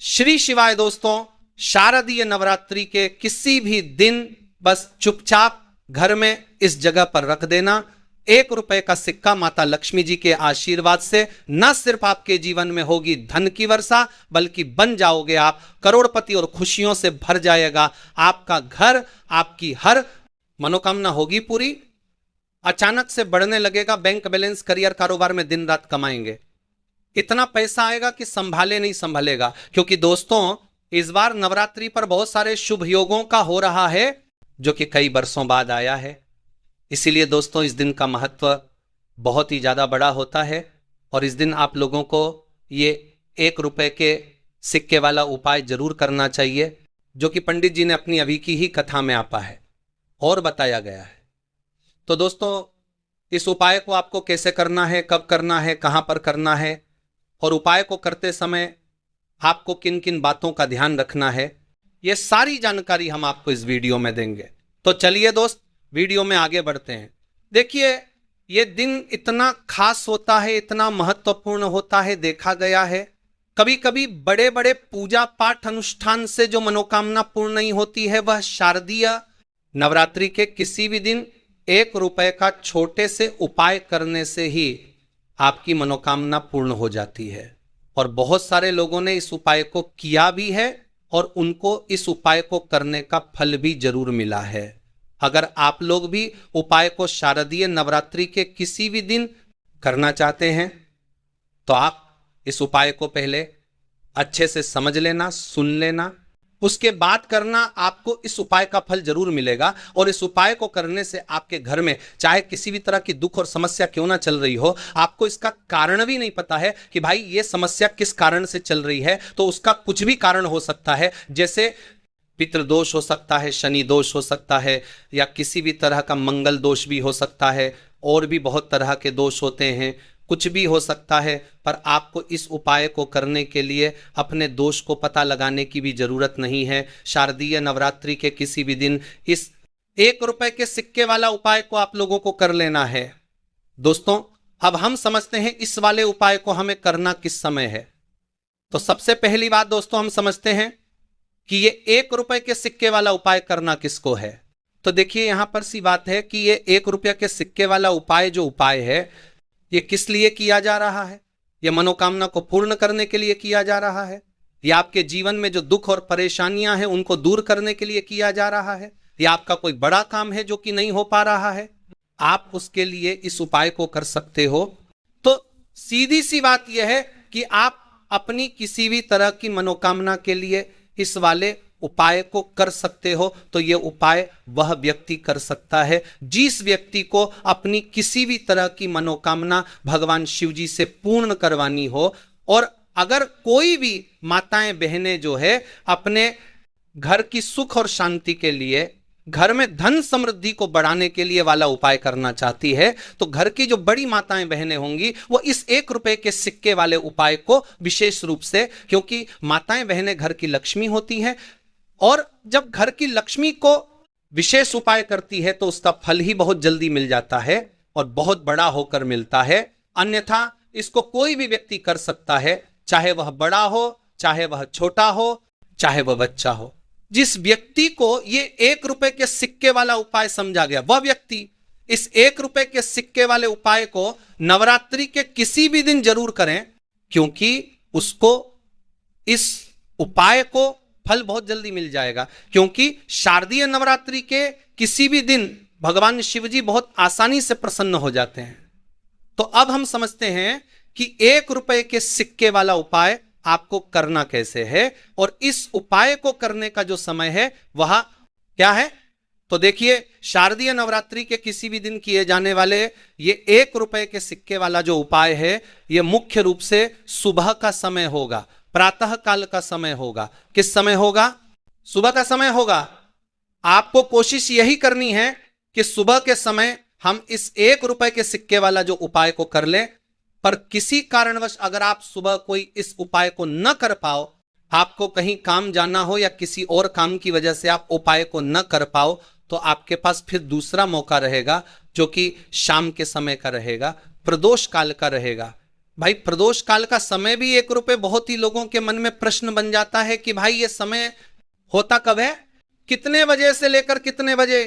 श्री शिवाय दोस्तों, शारदीय नवरात्रि के किसी भी दिन बस चुपचाप घर में इस जगह पर रख देना। 1 रुपए का सिक्का माता लक्ष्मी जी के आशीर्वाद से न सिर्फ आपके जीवन में होगी धन की वर्षा, बल्कि बन जाओगे आप करोड़पति और खुशियों से भर जाएगा आपका घर। आपकी हर मनोकामना होगी पूरी। अचानक से बढ़ने लगेगा बैंक बैलेंस, करियर कारोबार में दिन रात कमाएंगे। इतना पैसा आएगा कि संभाले नहीं संभलेगा। क्योंकि दोस्तों, इस बार नवरात्रि पर बहुत सारे शुभ योगों का हो रहा है जो कि कई वर्षों बाद आया है। इसीलिए दोस्तों, इस दिन का महत्व बहुत ही ज्यादा बड़ा होता है और इस दिन आप लोगों को ये 1 रुपए के सिक्के वाला उपाय जरूर करना चाहिए, जो कि पंडित जी ने अपनी अभी की ही कथा में आपा है और बताया गया है। तो दोस्तों, इस उपाय को आपको कैसे करना है, कब करना है, कहां पर करना है और उपाय को करते समय आपको किन किन बातों का ध्यान रखना है, ये सारी जानकारी हम आपको इस वीडियो में देंगे। तो चलिए दोस्त, वीडियो में आगे बढ़ते हैं। देखिए, ये दिन इतना खास होता है, इतना महत्वपूर्ण होता है, देखा गया है कभी कभी बड़े बड़े पूजा पाठ अनुष्ठान से जो मनोकामना पूर्ण नहीं होती है, वह शारदीय नवरात्रि के किसी भी दिन 1 रुपए का छोटे से उपाय करने से ही आपकी मनोकामना पूर्ण हो जाती है। और बहुत सारे लोगों ने इस उपाय को किया भी है और उनको इस उपाय को करने का फल भी जरूर मिला है। अगर आप लोग भी उपाय को शारदीय नवरात्रि के किसी भी दिन करना चाहते हैं तो आप इस उपाय को पहले अच्छे से समझ लेना, सुन लेना, उसके बाद करना। आपको इस उपाय का फल जरूर मिलेगा और इस उपाय को करने से आपके घर में चाहे किसी भी तरह की दुख और समस्या क्यों ना चल रही हो, आपको इसका कारण भी नहीं पता है कि भाई ये समस्या किस कारण से चल रही है, तो उसका कुछ भी कारण हो सकता है। जैसे पितृदोष हो सकता है, शनि दोष हो सकता है, या किसी भी तरह का मंगल दोष भी हो सकता है, और भी बहुत तरह के दोष होते हैं, कुछ भी हो सकता है। पर आपको इस उपाय को करने के लिए अपने दोष को पता लगाने की भी जरूरत नहीं है। शारदीय नवरात्रि के किसी भी दिन इस 1 रुपए के सिक्के वाला उपाय को आप लोगों को कर लेना है। दोस्तों, अब हम समझते हैं इस वाले उपाय को हमें करना किस समय है। तो सबसे पहली बात दोस्तों, हम समझते हैं कि ये 1 रुपए के सिक्के वाला उपाय करना किसको है। तो देखिए, यहां पर सी बात है कि ये 1 रुपये के सिक्के वाला उपाय जो उपाय है, ये किस लिए किया जा रहा है। ये मनोकामना को पूर्ण करने के लिए किया जा रहा है, या आपके जीवन में जो दुख और परेशानियां हैं उनको दूर करने के लिए किया जा रहा है, या आपका कोई बड़ा काम है जो कि नहीं हो पा रहा है, आप उसके लिए इस उपाय को कर सकते हो। तो सीधी सी बात यह है कि आप अपनी किसी भी तरह की मनोकामना के लिए इस वाले उपाय को कर सकते हो। तो यह उपाय वह व्यक्ति कर सकता है जिस व्यक्ति को अपनी किसी भी तरह की मनोकामना भगवान शिव जी से पूर्ण करवानी हो। और अगर कोई भी माताएं बहनें जो है अपने घर की सुख और शांति के लिए, घर में धन समृद्धि को बढ़ाने के लिए वाला उपाय करना चाहती है, तो घर की जो बड़ी माताएं बहनें होंगी वो इस 1 रुपए के सिक्के वाले उपाय को विशेष रूप से, क्योंकि माताएं बहनें घर की लक्ष्मी होती हैं, और जब घर की लक्ष्मी को विशेष उपाय करती है तो उसका फल ही बहुत जल्दी मिल जाता है और बहुत बड़ा होकर मिलता है। अन्यथा इसको कोई भी व्यक्ति कर सकता है, चाहे वह बड़ा हो, चाहे वह छोटा हो, चाहे वह बच्चा हो। जिस व्यक्ति को ये 1 रुपए के सिक्के वाला उपाय समझा गया, वह व्यक्ति इस 1 रुपए के सिक्के वाले उपाय को नवरात्रि के किसी भी दिन जरूर करें, क्योंकि उसको इस उपाय को फल बहुत जल्दी मिल जाएगा। क्योंकि शारदीय नवरात्रि के किसी भी दिन भगवान शिव जी बहुत आसानी से प्रसन्न हो जाते हैं। तो अब हम समझते हैं कि 1 रुपए के सिक्के वाला उपाय आपको करना कैसे है, और इस उपाय को करने का जो समय है वह क्या है। तो देखिए, शारदीय नवरात्रि के किसी भी दिन किए जाने वाले ये 1 रुपए के सिक्के वाला जो उपाय है, ये मुख्य रूप से सुबह का समय होगा, प्रातः काल का समय होगा। किस समय होगा? सुबह का समय होगा। आपको कोशिश यही करनी है कि सुबह के समय हम इस 1 रुपए के सिक्के वाला जो उपाय को कर लें। पर किसी कारणवश अगर आप सुबह कोई इस उपाय को न कर पाओ, आपको कहीं काम जाना हो या किसी और काम की वजह से आप उपाय को न कर पाओ, तो आपके पास फिर दूसरा मौका रहेगा जो कि शाम के समय का रहेगा, प्रदोष काल का रहेगा। भाई प्रदोष काल का समय भी 1 रुपए, बहुत ही लोगों के मन में प्रश्न बन जाता है कि भाई ये समय होता कब है, कितने बजे से लेकर कितने बजे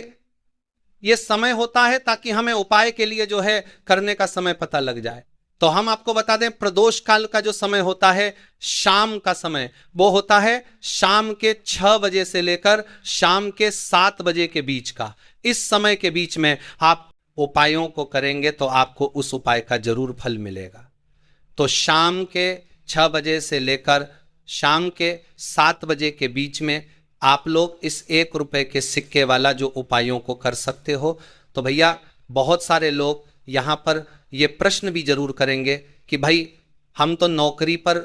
ये समय होता है, ताकि हमें उपाय के लिए जो है करने का समय पता लग जाए। तो हम आपको बता दें, प्रदोष काल का जो समय होता है शाम का समय, वो होता है शाम के 6 बजे से लेकर शाम के 7 बजे के बीच का। इस समय के बीच में आप उपायों को करेंगे तो आपको उस उपाय का जरूर फल मिलेगा। तो शाम के 6 बजे से लेकर शाम के 7 बजे के बीच में आप लोग इस 1 रुपए के सिक्के वाला जो उपायों को कर सकते हो। तो भैया बहुत सारे लोग यहाँ पर ये प्रश्न भी जरूर करेंगे कि भाई हम तो नौकरी पर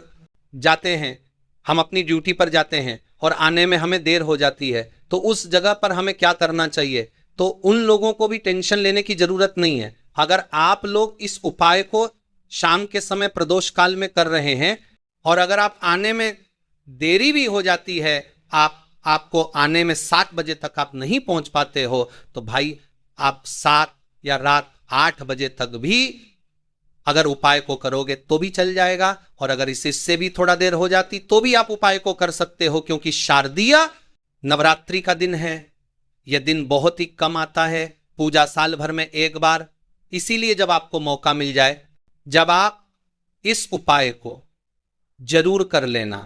जाते हैं, हम अपनी ड्यूटी पर जाते हैं और आने में हमें देर हो जाती है, तो उस जगह पर हमें क्या करना चाहिए। तो उन लोगों को भी टेंशन लेने की जरूरत नहीं है। अगर आप लोग इस उपाय को शाम के समय प्रदोष काल में कर रहे हैं और अगर आप आने में देरी भी हो जाती है, आपको आने में 7 बजे तक आप नहीं पहुंच पाते हो, तो भाई आप 7 या रात 8 बजे तक भी अगर उपाय को करोगे तो भी चल जाएगा। और अगर इससे भी थोड़ा देर हो जाती तो भी आप उपाय को कर सकते हो, क्योंकि शारदीय नवरात्रि का दिन है। यह दिन बहुत ही कम आता है, पूजा साल भर में एक बार। इसीलिए जब आपको मौका मिल जाए, जब आप इस उपाय को जरूर कर लेना।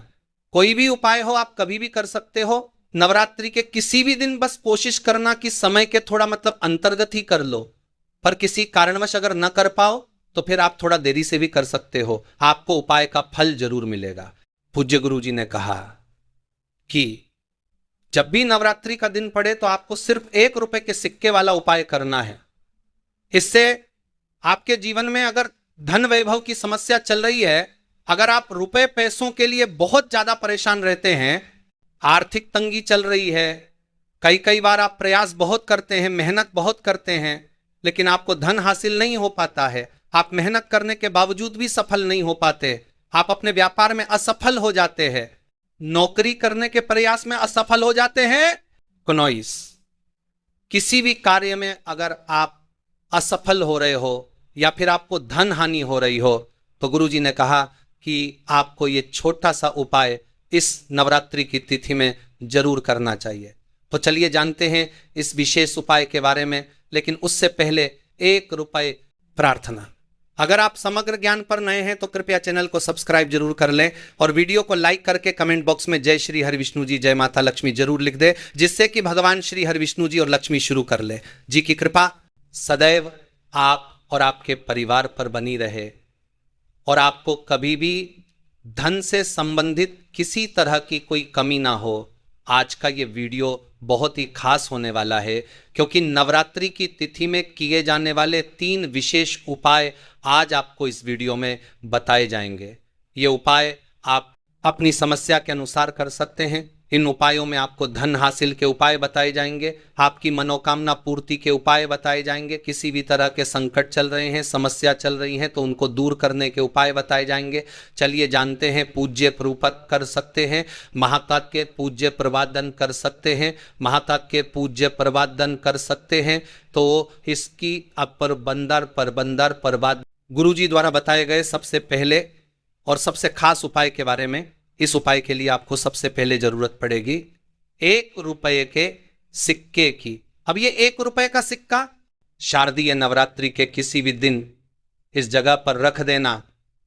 कोई भी उपाय हो आप कभी भी कर सकते हो, नवरात्रि के किसी भी दिन। बस कोशिश करना कि समय के थोड़ा मतलब अंतर्गत ही कर लो, पर किसी कारणवश अगर न कर पाओ तो फिर आप थोड़ा देरी से भी कर सकते हो, आपको उपाय का फल जरूर मिलेगा। पूज्य गुरु जी ने कहा कि जब भी नवरात्रि का दिन पड़े तो आपको सिर्फ 1 रुपए के सिक्के वाला उपाय करना है। इससे आपके जीवन में अगर धन वैभव की समस्या चल रही है, अगर आप रुपए पैसों के लिए बहुत ज्यादा परेशान रहते हैं, आर्थिक तंगी चल रही है, कई बार आप प्रयास बहुत करते हैं, मेहनत बहुत करते हैं, लेकिन आपको धन हासिल नहीं हो पाता है, आप मेहनत करने के बावजूद भी सफल नहीं हो पाते, आप अपने व्यापार में असफल हो जाते हैं, नौकरी करने के प्रयास में असफल हो जाते हैं, किसी भी कार्य में अगर आप असफल हो रहे हो या फिर आपको धन हानि हो रही हो, तो गुरुजी ने कहा कि आपको ये छोटा सा उपाय इस नवरात्रि की तिथि में जरूर करना चाहिए। तो चलिए जानते हैं इस विशेष उपाय के बारे में, लेकिन उससे पहले 1 रुपए प्रार्थना। अगर आप समग्र ज्ञान पर नए हैं तो कृपया चैनल को सब्सक्राइब जरूर कर लें और वीडियो को लाइक करके कमेंट बॉक्स में जय श्री हरि विष्णु जी, जय माता लक्ष्मी जरूर लिख दे, जिससे कि भगवान श्री हरि विष्णु जी और लक्ष्मी शुरू कर ले। जी की कृपा सदैव आप और आपके परिवार पर बनी रहे और आपको कभी भी धन से संबंधित किसी तरह की कोई कमी ना हो। आज का ये वीडियो बहुत ही खास होने वाला है, क्योंकि नवरात्रि की तिथि में किए जाने वाले 3 विशेष उपाय आज आपको इस वीडियो में बताए जाएंगे। ये उपाय आप अपनी समस्या के अनुसार कर सकते हैं। इन उपायों में आपको धन हासिल के उपाय बताए जाएंगे, आपकी मनोकामना पूर्ति के उपाय बताए जाएंगे, किसी भी तरह के संकट चल रहे हैं, समस्या चल रही हैं तो उनको दूर करने के उपाय बताए जाएंगे। चलिए जानते हैं। पूज्य प्ररूपक कर सकते हैं, महातात के पूज्य प्रवादन कर सकते हैं, महातात के पूज्य प्रवादन कर सकते हैं। तो इसकी अपर बंदर परवाद गुरुजी द्वारा बताए गए सबसे पहले और सबसे खास उपाय के बारे में। इस उपाय के लिए आपको सबसे पहले जरूरत पड़ेगी 1 रुपए के सिक्के की। अब ये 1 रुपए का सिक्का शारदीय नवरात्रि के किसी भी दिन इस जगह पर रख देना,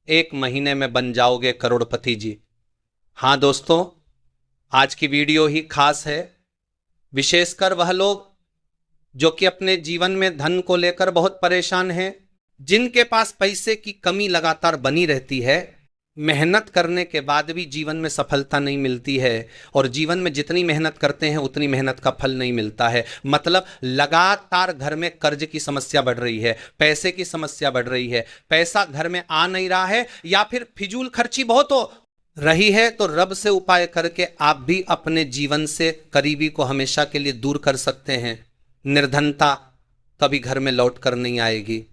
1 महीने में बन जाओगे करोड़पति जी। हाँ दोस्तों, आज की वीडियो ही खास है, विशेषकर वह लोग जो कि अपने जीवन में धन को लेकर बहुत परेशान हैं, जिनके पास पैसे की कमी लगातार बनी रहती है, मेहनत करने के बाद भी जीवन में सफलता नहीं मिलती है और जीवन में जितनी मेहनत करते हैं उतनी मेहनत का फल नहीं मिलता है। मतलब लगातार घर में कर्ज की समस्या बढ़ रही है, पैसे की समस्या बढ़ रही है, पैसा घर में आ नहीं रहा है या फिर फिजूल खर्ची बहुत हो रही है, तो रब से उपाय करके आप भी अपने जीवन से करीबी को हमेशा के लिए दूर कर सकते हैं। निर्धनता कभी घर में लौट कर नहीं आएगी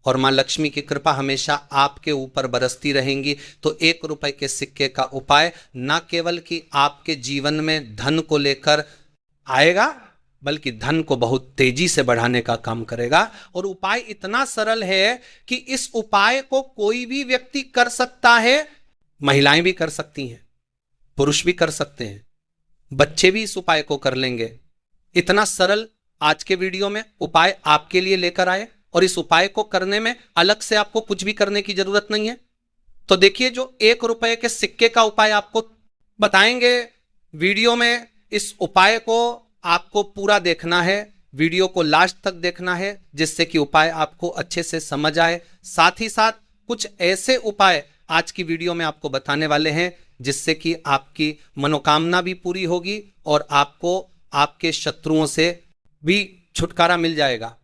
और मां लक्ष्मी की कृपा हमेशा आपके ऊपर बरसती रहेंगी। तो 1 रुपए के सिक्के का उपाय न केवल कि आपके जीवन में धन को लेकर आएगा, बल्कि धन को बहुत तेजी से बढ़ाने का काम करेगा। और उपाय इतना सरल है कि इस उपाय को कोई भी व्यक्ति कर सकता है, महिलाएं भी कर सकती हैं, पुरुष भी कर सकते हैं, बच्चे भी इस उपाय को कर लेंगे। इतना सरल आज के वीडियो में उपाय आपके लिए लेकर आए, और इस उपाय को करने में अलग से आपको कुछ भी करने की जरूरत नहीं है। तो देखिए, जो 1 रुपए के सिक्के का उपाय आपको बताएंगे वीडियो में, इस उपाय को आपको पूरा देखना है, वीडियो को लास्ट तक देखना है, जिससे कि उपाय आपको अच्छे से समझ आए। साथ ही साथ कुछ ऐसे उपाय आज की वीडियो में आपको बताने वाले हैं जिससे कि आपकी मनोकामना भी पूरी होगी और आपको आपके शत्रुओं से भी छुटकारा मिल जाएगा।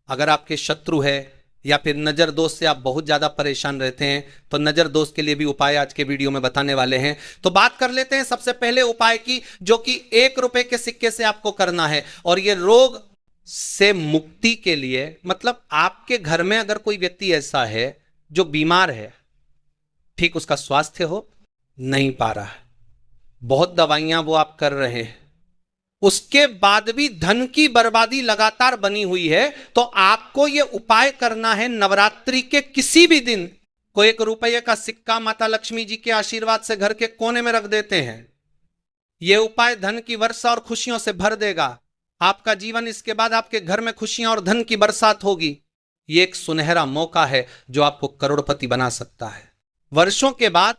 अगर आपके शत्रु है या फिर नजर दोष से आप बहुत ज्यादा परेशान रहते हैं, तो नजर दोष के लिए भी उपाय आज के वीडियो में बताने वाले हैं। तो बात कर लेते हैं सबसे पहले उपाय की, जो कि 1 रुपए के सिक्के से आपको करना है। और ये रोग से मुक्ति के लिए, मतलब आपके घर में अगर कोई व्यक्ति ऐसा है जो बीमार है, ठीक उसका स्वास्थ्य हो नहीं पा रहा है, बहुत दवाइयां वो आप कर रहे हैं, उसके बाद भी धन की बर्बादी लगातार बनी हुई है, तो आपको यह उपाय करना है। नवरात्रि के किसी भी दिन को 1 रुपये का सिक्का माता लक्ष्मी जी के आशीर्वाद से घर के कोने में रख देते हैं। यह उपाय धन की वर्षा और खुशियों से भर देगा आपका जीवन। इसके बाद आपके घर में खुशियां और धन की बरसात होगी। यह एक सुनहरा मौका है जो आपको करोड़पति बना सकता है। वर्षों के बाद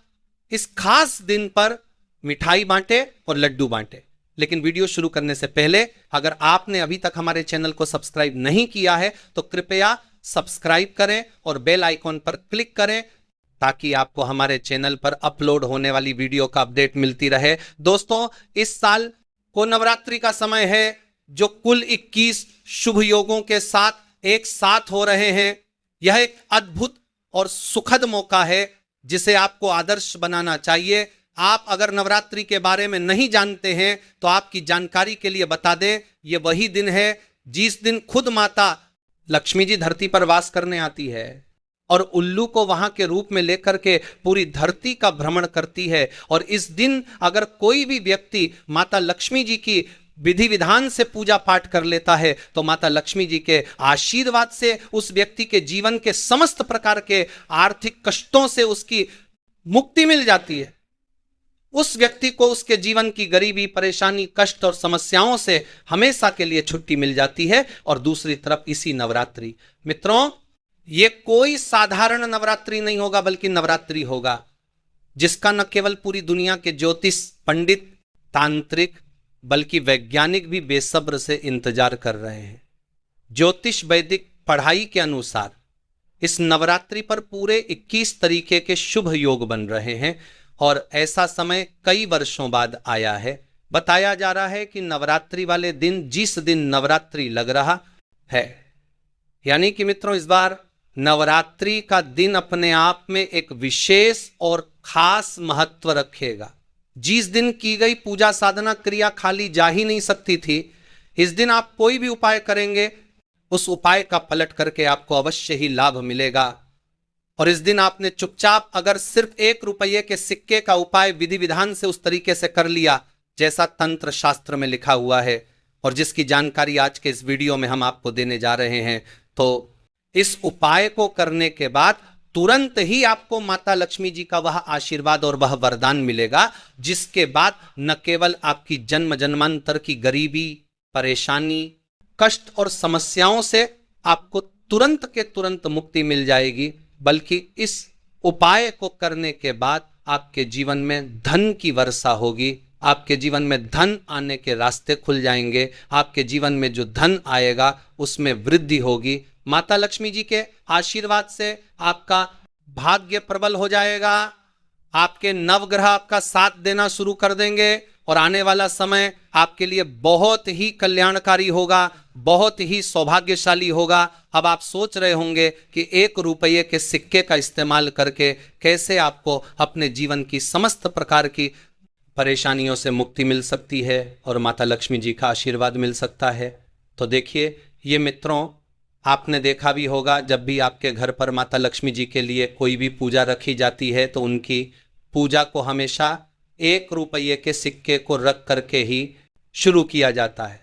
इस खास दिन पर मिठाई बांटे और लड्डू बांटे। लेकिन वीडियो शुरू करने से पहले, अगर आपने अभी तक हमारे चैनल को सब्सक्राइब नहीं किया है तो कृपया सब्सक्राइब करें और बेल आइकॉन पर क्लिक करें, ताकि आपको हमारे चैनल पर अपलोड होने वाली वीडियो का अपडेट मिलती रहे। दोस्तों, इस साल को नवरात्रि का समय है, जो कुल 21 शुभ योगों के साथ एक साथ हो रहे हैं। यह एक अद्भुत और सुखद मौका है जिसे आपको आदर्श बनाना चाहिए। आप अगर नवरात्रि के बारे में नहीं जानते हैं तो आपकी जानकारी के लिए बता दें, यह वही दिन है जिस दिन खुद माता लक्ष्मी जी धरती पर वास करने आती है और उल्लू को वहां के रूप में लेकर के पूरी धरती का भ्रमण करती है। और इस दिन अगर कोई भी व्यक्ति माता लक्ष्मी जी की विधि विधान से पूजा पाठ कर लेता है तो माता लक्ष्मी जी के आशीर्वाद से उस व्यक्ति के जीवन के समस्त प्रकार के आर्थिक कष्टों से उसकी मुक्ति मिल जाती है। उस व्यक्ति को उसके जीवन की गरीबी, परेशानी, कष्ट और समस्याओं से हमेशा के लिए छुट्टी मिल जाती है। और दूसरी तरफ इसी नवरात्रि, मित्रों, ये कोई साधारण नवरात्रि नहीं होगा, बल्कि नवरात्रि होगा जिसका न केवल पूरी दुनिया के ज्योतिष पंडित, तांत्रिक, बल्कि वैज्ञानिक भी बेसब्र से इंतजार कर रहे हैं। ज्योतिष वैदिक पढ़ाई के अनुसार इस नवरात्रि पर पूरे 21 तरीके के शुभ योग बन रहे हैं और ऐसा समय कई वर्षों बाद आया है। बताया जा रहा है कि नवरात्रि वाले दिन, जिस दिन नवरात्रि लग रहा है, यानी कि मित्रों इस बार नवरात्रि का दिन अपने आप में एक विशेष और खास महत्व रखेगा। जिस दिन की गई पूजा साधना क्रिया खाली जा ही नहीं सकती थी, इस दिन आप कोई भी उपाय करेंगे, उस उपाय का पलट करके आपको अवश्य ही लाभ मिलेगा। और इस दिन आपने चुपचाप अगर सिर्फ 1 रुपये के सिक्के का उपाय विधि विधान से उस तरीके से कर लिया जैसा तंत्र शास्त्र में लिखा हुआ है, और जिसकी जानकारी आज के इस वीडियो में हम आपको देने जा रहे हैं, तो इस उपाय को करने के बाद तुरंत ही आपको माता लक्ष्मी जी का वह आशीर्वाद और वह वरदान मिलेगा, जिसके बाद न केवल आपकी जन्म जन्मांतर की गरीबी, परेशानी, कष्ट और समस्याओं से आपको तुरंत के तुरंत मुक्ति मिल जाएगी, बल्कि इस उपाय को करने के बाद आपके जीवन में धन की वर्षा होगी। आपके जीवन में धन आने के रास्ते खुल जाएंगे। आपके जीवन में जो धन आएगा उसमें वृद्धि होगी। माता लक्ष्मी जी के आशीर्वाद से आपका भाग्य प्रबल हो जाएगा। आपके नवग्रह आपका साथ देना शुरू कर देंगे और आने वाला समय आपके लिए बहुत ही कल्याणकारी होगा, बहुत ही सौभाग्यशाली होगा। अब आप सोच रहे होंगे कि 1 रुपये के सिक्के का इस्तेमाल करके कैसे आपको अपने जीवन की समस्त प्रकार की परेशानियों से मुक्ति मिल सकती है और माता लक्ष्मी जी का आशीर्वाद मिल सकता है। तो देखिए, ये मित्रों, आपने देखा भी होगा, जब भी आपके घर पर माता लक्ष्मी जी के लिए कोई भी पूजा रखी जाती है तो उनकी पूजा को हमेशा 1 रुपये के सिक्के को रख करके ही शुरू किया जाता है।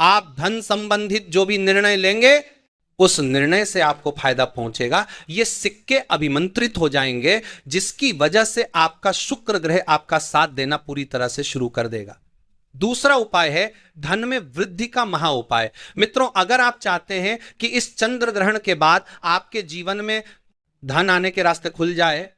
आप धन संबंधित जो भी निर्णय लेंगे उस निर्णय से आपको फायदा पहुंचेगा। ये सिक्के अभिमंत्रित हो जाएंगे, जिसकी वजह से आपका शुक्र ग्रह आपका साथ देना पूरी तरह से शुरू कर देगा। दूसरा उपाय है धन में वृद्धि का महा उपाय। मित्रों, अगर आप चाहते हैं कि इस चंद्र ग्रहण के बाद आपके जीवन में धन आने के रास्ते खुल जाए,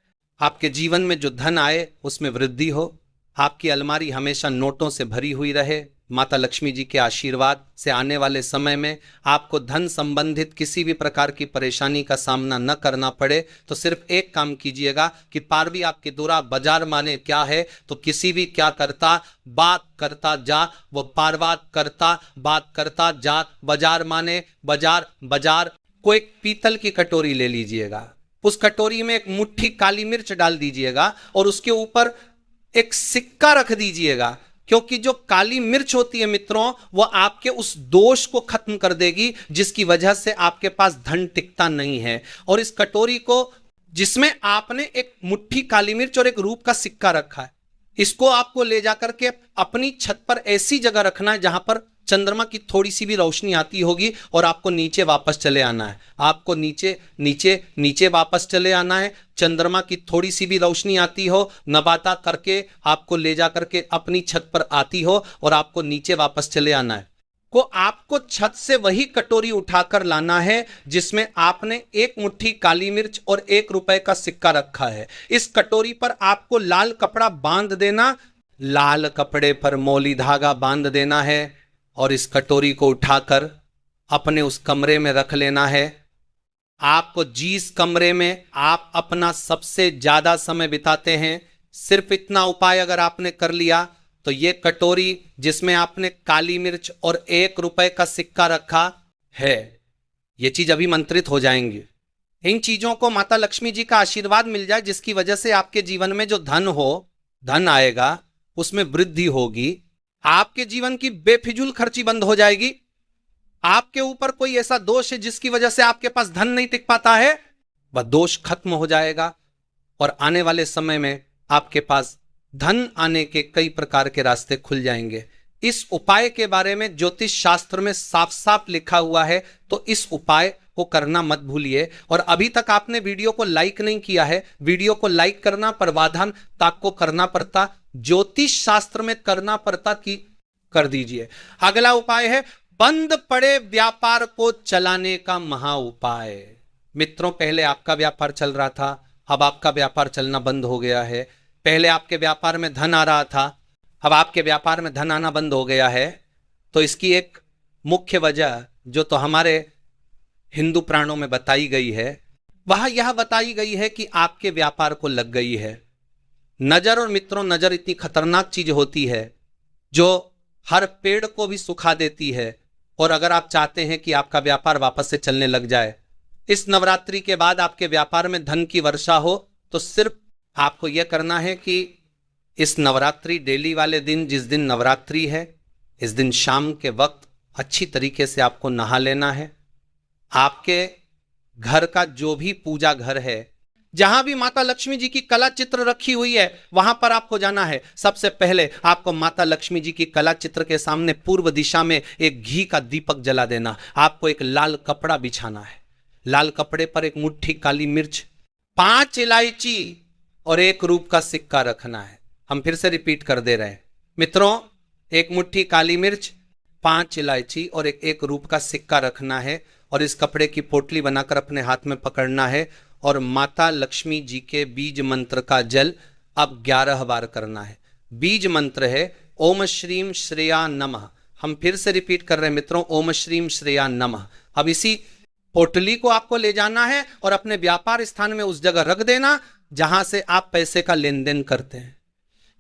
आपके जीवन में जो धन आए उसमें वृद्धि हो, आपकी अलमारी हमेशा नोटों से भरी हुई रहे, माता लक्ष्मी जी के आशीर्वाद से आने वाले समय में आपको धन संबंधित किसी भी प्रकार की परेशानी का सामना न करना पड़े, तो सिर्फ एक काम कीजिएगा कि पारवी आपके दूरा बाजार माने क्या है, तो किसी भी क्या करता बात करता जा, वो पारवात करता बात करता जा, बाजार माने बाजार बाजार को एक पीतल की कटोरी ले लीजिएगा, उस कटोरी में एक मुट्ठी काली मिर्च डाल दीजिएगा और उसके ऊपर एक सिक्का रख दीजिएगा, क्योंकि जो काली मिर्च होती है मित्रों, वो आपके उस दोष को खत्म कर देगी जिसकी वजह से आपके पास धन टिकता नहीं है। और इस कटोरी को, जिसमें आपने एक मुट्ठी काली मिर्च और एक रूप का सिक्का रखा है, इसको आपको ले जाकर के अपनी छत पर ऐसी जगह रखना है जहां पर चंद्रमा की थोड़ी सी भी रोशनी आती होगी, और आपको नीचे वापस चले आना है। आपको नीचे नीचे नीचे वापस चले आना है। चंद्रमा की थोड़ी सी भी रोशनी आती हो, नबाता करके आपको ले जा करके अपनी छत पर आती हो और आपको नीचे वापस चले आना है। को आपको छत से वही कटोरी उठाकर लाना है जिसमें आपने एक मुट्ठी काली मिर्च और 1 रुपए का सिक्का रखा है। इस कटोरी पर आपको लाल कपड़ा बांध देना, लाल कपड़े पर मौली धागा बांध देना है, और इस कटोरी को उठाकर अपने उस कमरे में रख लेना है। आपको जिस कमरे में आप अपना सबसे ज्यादा समय बिताते हैं, सिर्फ इतना उपाय अगर आपने कर लिया तो ये कटोरी जिसमें आपने काली मिर्च और 1 रुपए का सिक्का रखा है, ये चीज अभिमंत्रित हो जाएंगी। इन चीजों को माता लक्ष्मी जी का आशीर्वाद मिल जाए, जिसकी वजह से आपके जीवन में जो धन हो, धन आएगा, उसमें वृद्धि होगी, आपके जीवन की बेफिजूल खर्ची बंद हो जाएगी। आपके ऊपर कोई ऐसा दोष है जिसकी वजह से आपके पास धन नहीं टिक पाता है, वह दोष खत्म हो जाएगा, और आने वाले समय में आपके पास धन आने के कई प्रकार के रास्ते खुल जाएंगे। इस उपाय के बारे में ज्योतिष शास्त्र में साफ साफ लिखा हुआ है, तो इस उपाय को करना मत भूलिए। और अभी तक आपने वीडियो को लाइक नहीं किया है, वीडियो को लाइक करना प्रावधान ताक को करना पड़ता, ज्योतिष शास्त्र में करना पड़ता कि कर दीजिए। अगला उपाय है बंद पड़े व्यापार को चलाने का महा उपाय। मित्रों, पहले आपका व्यापार चल रहा था, अब आपका व्यापार चलना बंद हो गया है। पहले आपके व्यापार में धन आ रहा था, अब आपके व्यापार में धन आना बंद हो गया है। तो इसकी एक मुख्य वजह जो तो हमारे हिंदू पुराणों में बताई गई है, वह यह बताई गई है कि आपके व्यापार को लग गई है नजर। और मित्रों, नजर इतनी खतरनाक चीज होती है जो हर पेड़ को भी सुखा देती है। और अगर आप चाहते हैं कि आपका व्यापार वापस से चलने लग जाए, इस नवरात्रि के बाद आपके व्यापार में धन की वर्षा हो, तो सिर्फ आपको यह करना है कि इस नवरात्रि डेली वाले दिन, जिस दिन नवरात्रि है, इस दिन शाम के वक्त अच्छी तरीके से आपको नहा लेना है। आपके घर का जो भी पूजा घर है, जहां भी माता लक्ष्मी जी की कला चित्र रखी हुई है, वहां पर आपको जाना है। सबसे पहले आपको माता लक्ष्मी जी की कला चित्र के सामने पूर्व दिशा में एक घी का दीपक जला देना। आपको एक लाल कपड़ा बिछाना है, लाल कपड़े पर एक मुट्ठी काली मिर्च, 5 इलायची और 1 रूप का सिक्का रखना है। हम फिर से रिपीट कर दे रहे हैं मित्रों, 1 मुट्ठी काली मिर्च, 5 इलायची और एक रूप का सिक्का रखना है, और इस कपड़े की पोटली बनाकर अपने हाथ में पकड़ना है, और माता लक्ष्मी जी के बीज मंत्र का जल अब 11 बार करना है। बीज मंत्र है ओम श्रीम श्रेया नमः। हम फिर से रिपीट कर रहे हैं मित्रों, ओम श्रीम श्रेया नमः। अब इसी पोटली को आपको ले जाना है और अपने व्यापार स्थान में उस जगह रख देना जहां से आप पैसे का लेन देन करते हैं।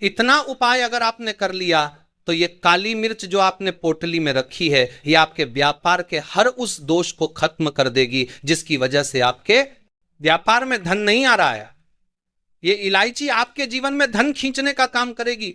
इतना उपाय अगर आपने कर लिया तो ये काली मिर्च जो आपने पोटली में रखी है, ये आपके व्यापार के हर उस दोष को खत्म कर देगी जिसकी वजह से आपके व्यापार में धन नहीं आ रहा है। ये इलायची आपके जीवन में धन खींचने का काम करेगी।